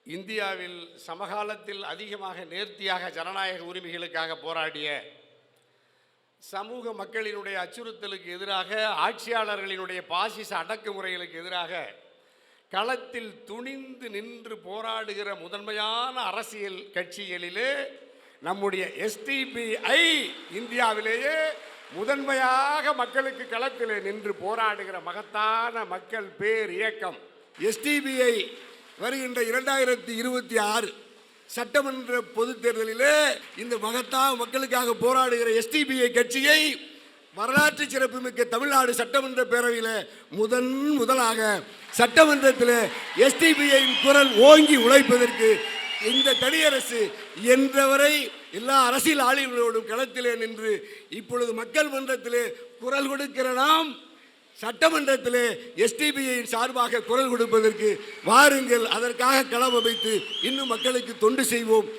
இந்தியாவில் சமகாலத்தில் அதிகமாக நேர்த்தியாக ஜனநாயக உரிமைகளுக்காக போராடிய சமூக மக்களினுடைய அச்சுறுத்தலுக்கு எதிராக, ஆட்சியாளர்களினுடைய பாசிச அடக்குமுறைகளுக்கு எதிராக களத்தில் துணிந்து நின்று போராடுகிற முதன்மையான அரசியல் கட்சிகளிலே நம்முடைய எஸ்டிபிஐ இந்தியாவிலேயே முதன்மையாக மக்களுக்கு களத்தில் நின்று போராடுகிற மகத்தான மக்கள் பேர் இயக்கம். எஸ்டிபிஐ வருகின்ற 2026 சட்டமன்ற பொதுத் தேர்தலிலே இந்த மக்களுக்காக போராடுகிற எஸ்டிபிஐ கட்சியை வரலாற்று சிறப்புமிக்க தமிழ்நாடு சட்டமன்ற பேரவையில் முதலாக சட்டமன்றத்தில் எஸ்டிபிஐயின் குரல் ஓங்கி உழைப்பதற்கு இந்த தனியரசு என்றவரை எல்லா அரசியல் ஆளுநர்களோடும் களத்திலே நின்று இப்பொழுது மக்கள் மன்றத்திலே குரல் கொடுக்கிற நாம் சட்டமன்றத்திலே எஸ்டிபிஐயின் சார்பாக குரல் கொடுப்பதற்கு வாருங்கள், அதற்காக களம் அமைத்து இன்னும் மக்களுக்கு தொண்டு செய்வோம்.